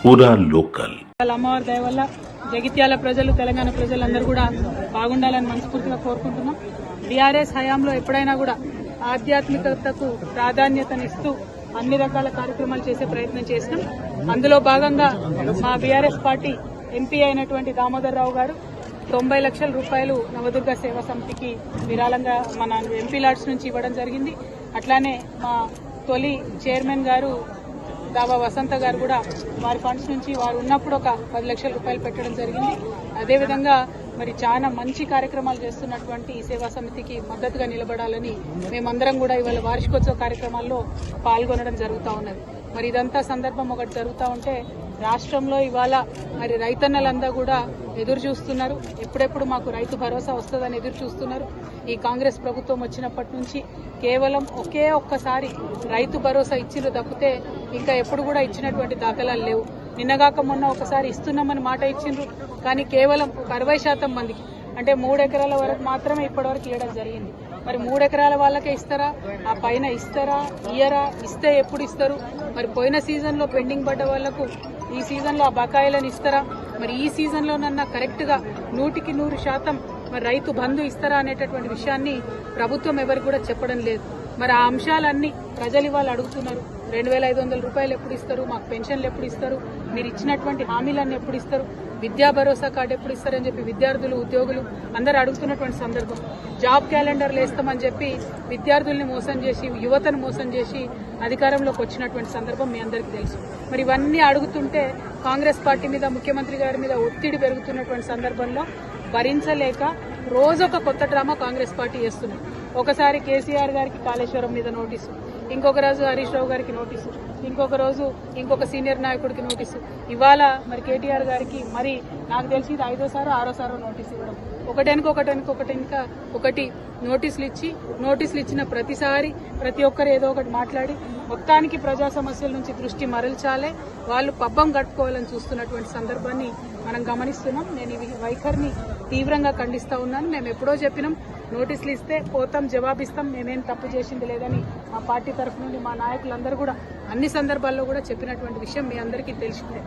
పూరా లోకల్. అమ్మవారి దయ వల్ల జగిత్యాల ప్రజలు, తెలంగాణ ప్రజలందరూ కూడా బాగుండాలని మనస్ఫూర్తిగా కోరుకుంటున్నాం. బీఆర్ఎస్ హయాంలో ఎప్పుడైనా కూడా ఆధ్యాత్మికతకు ప్రాధాన్యతనిస్తూ అన్ని రకాల కార్యక్రమాలు చేసే ప్రయత్నం చేసినాం. అందులో భాగంగా మా బీఆర్ఎస్ పార్టీ ఎంపీ అయినటువంటి దామోదర్ రావు గారు 90 లక్షల రూపాయలు నవదుర్గ సేవా సమితికి విరాళంగా మన ఎంపీ లాడ్స్ నుంచి ఇవ్వడం జరిగింది. అట్లానే మా తొలి చైర్మన్ గారు దావా వసంత గారు కూడా వారి ఫండ్స్ నుంచి వారు ఉన్నప్పుడు ఒక 10 లక్షల రూపాయలు పెట్టడం జరిగింది. అదేవిధంగా మరి చాలా మంచి కార్యక్రమాలు చేస్తున్నటువంటి ఈ సేవా సమితికి మద్దతుగా నిలబడాలని మేమందరం కూడా ఇవాళ వార్షికోత్సవ కార్యక్రమాల్లో పాల్గొనడం జరుగుతూ ఉన్నది. మరి ఇదంతా సందర్భం ఒకటి జరుగుతూ ఉంటే రాష్ట్రంలో ఇవాళ మరి రైతన్నలంతా కూడా ఎదురు చూస్తున్నారు. ఎప్పుడెప్పుడు మాకు రైతు భరోసా వస్తుందని ఎదురు చూస్తున్నారు. ఈ కాంగ్రెస్ ప్రభుత్వం వచ్చినప్పటి నుంచి కేవలం ఒక్కసారి రైతు భరోసా ఇచ్చిలు తప్పితే ఇంకా ఎప్పుడు కూడా ఇచ్చినటువంటి దాఖలాలు లేవు. నిన్నగాక మొన్న ఒకసారి ఇస్తున్నామని మాట ఇచ్చిండ్రు, కానీ కేవలం 60% మందికి, అంటే 3 ఎకరాల వరకు మాత్రమే ఇప్పటివరకు ఇవ్వడం జరిగింది. మరి 3 ఎకరాల వాళ్ళకే ఇస్తారా, ఆ పైన ఇస్తారా, ఇయ్యరా, ఇస్తే ఎప్పుడు ఇస్తారు? మరి పోయిన సీజన్లో పెండింగ్ పడ్డ వాళ్లకు ఈ సీజన్లో ఆ బకాయిలను ఇస్తారా? మరి ఈ సీజన్లోనన్నా కరెక్ట్గా 100% మరి రైతు బంధు ఇస్తారా అనేటటువంటి విషయాన్ని ప్రభుత్వం ఎవరికి కూడా చెప్పడం లేదు. మరి ఆ అంశాలన్నీ ప్రజలు ఇవాళ అడుగుతున్నారు. 2500 రూపాయలు ఎప్పుడు ఇస్తారు, మాకు పెన్షన్లు ఎప్పుడు ఇస్తారు, మీరు ఇచ్చినటువంటి హామీలన్నీ ఎప్పుడు ఇస్తారు, విద్యా భరోసా కార్డు ఎప్పుడు ఇస్తారని చెప్పి విద్యార్థులు, ఉద్యోగులు అందరూ అడుగుతున్నటువంటి సందర్భం. జాబ్ క్యాలెండర్లు వేస్తామని చెప్పి విద్యార్థుల్ని మోసం చేసి, యువతను మోసం చేసి అధికారంలోకి వచ్చినటువంటి సందర్భం మీ అందరికీ తెలుసు. మరి ఇవన్నీ అడుగుతుంటే కాంగ్రెస్ పార్టీ మీద, ముఖ్యమంత్రి గారి మీద ఒత్తిడి పెరుగుతున్నటువంటి సందర్భంలో భరించలేక రోజొక కొత్త డ్రామా కాంగ్రెస్ పార్టీ చేస్తున్నారు. ఒకసారి కేసీఆర్ గారికి కాళేశ్వరం మీద నోటీసు, ఇంకొక రోజు హరీష్ రావు గారికి నోటీసు, ఇంకొక రోజు ఇంకొక సీనియర్ నాయకుడికి నోటీసు. ఇవాళ మరి కేటీఆర్ గారికి మరి నాకు తెలిసి ఇది 5వ 6వ నోటీసు ఇవ్వడం. ఒకటి నోటీసులు ఇచ్చిన ప్రతిసారి ప్రతి ఒక్కరు ఏదో ఒకటి మాట్లాడి మొత్తానికి ప్రజా సమస్యల నుంచి దృష్టి మరల్చాలే, వాళ్ళు పబ్బం గడుపుకోవాలని చూస్తున్నటువంటి సందర్భాన్ని మనం గమనిస్తున్నాం. నేను ఈ వైఖరిని తీవ్రంగా ఖండిస్తా ఉన్నాను. మేము ఎప్పుడో చెప్పినాం, నోటీసులు ఇస్తే పోతాం, జవాబిస్తాం, మేమేం తప్పు చేసింది లేదని మా పార్టీ తరఫు నుండి మా నాయకులందరూ కూడా అన్ని సందర్భాల్లో కూడా చెప్పినటువంటి విషయం మీ అందరికీ తెలిసిందే.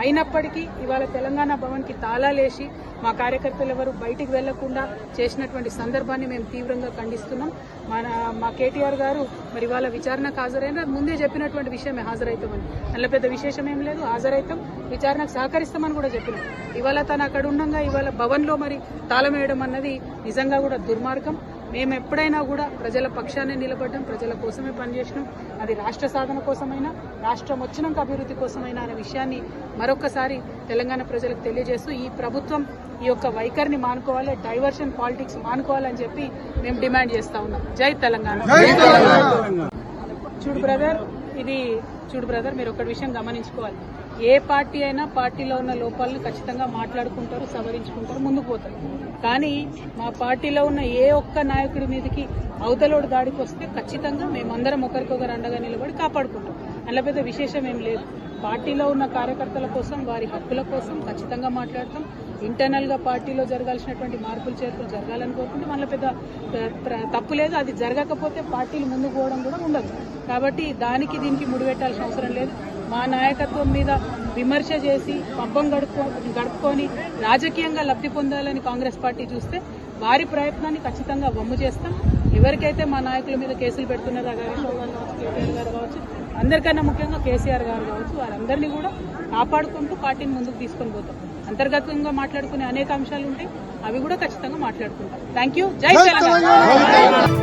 అయినప్పటికీ ఇవాళ తెలంగాణ భవన్కి తాళాలేసి మా కార్యకర్తలు ఎవరు బయటికి వెళ్లకుండా చేసినటువంటి సందర్భాన్ని మేము తీవ్రంగా ఖండిస్తున్నాం. మా కేటీఆర్ గారు మరి ఇవాళ విచారణకు హాజరైన ముందే చెప్పినటువంటి విషయమే, హాజరైతామని. అందులో పెద్ద విశేషం ఏం లేదు, హాజరైతాం, విచారణకు సహకరిస్తామని కూడా చెప్పినాం. ఇవాళ తను అక్కడ ఉండగా ఇవాళ భవన్లో మరి తాళం వేయడం అన్నది నిజంగా కూడా దుర్మార్గం. మేము ఎప్పుడైనా కూడా ప్రజల పక్షానే నిలబడ్డాం, ప్రజల కోసమే పనిచేసినాం. అది రాష్ట్ర సాధన కోసమైనా, రాష్ట్రం వచ్చినాక అభివృద్ధి కోసమైనా అనే విషయాన్ని మరొకసారి తెలంగాణ ప్రజలకు తెలియజేస్తూ ఈ ప్రభుత్వం ఈ యొక్క వైఖరిని మానుకోవాలి, డైవర్షన్ పాలిటిక్స్ మానుకోవాలని చెప్పి మేము డిమాండ్ చేస్తా ఉన్నాం. జై తెలంగాణ. చూడు బ్రదర్, మీరు ఒక విషయం గమనించుకోవాలి. ఏ పార్టీ అయినా పార్టీలో ఉన్న లోపాలను ఖచ్చితంగా మాట్లాడుకుంటారు, సవరించుకుంటారు, ముందుకు పోతారు. కానీ మా పార్టీలో ఉన్న ఏ ఒక్క నాయకుడి మీదకి అవతలోడు దాడికి వస్తే ఖచ్చితంగా మేమందరం ఒకరికొకరు అండగా నిలబడి కాపాడుకుంటాం. అందులో పెద్ద విశేషం ఏం లేదు. పార్టీలో ఉన్న కార్యకర్తల కోసం, వారి హక్కుల కోసం ఖచ్చితంగా మాట్లాడతాం. ఇంటర్నల్ గా పార్టీలో జరగాల్సినటువంటి మార్పులు చేర్పులు జరగాలని కోరుకుంటే మనలో పెద్ద తప్పు లేదు. అది జరగకపోతే పార్టీలు ముందుకు పోవడం కూడా ఉండదు. కాబట్టి దానికి దీనికి ముడిపెట్టాల్సిన అవసరం లేదు. మా నాయకత్వం మీద విమర్శ చేసి పబ్బం గడుపుకొని రాజకీయంగా లబ్ధి పొందాలని కాంగ్రెస్ పార్టీ చూస్తే వారి ప్రయత్నాన్ని ఖచ్చితంగా వమ్ము చేస్తాం. ఎవరికైతే మా నాయకుల మీద కేసులు పెడుతున్నారో హరీష్ రావు గారు కావచ్చు, కేటీఆర్ గారు కావచ్చు, అందరికన్నా ముఖ్యంగా కేసీఆర్ గారు కావచ్చు, వారందరినీ కూడా కాపాడుకుంటూ పార్టీని ముందుకు తీసుకొని పోతాం. అంతర్గతంగా మాట్లాడుకునే అనేక అంశాలు ఉంటాయి, అవి కూడా ఖచ్చితంగా మాట్లాడుకుంటాం. Thank you. జై తెలంగాణ.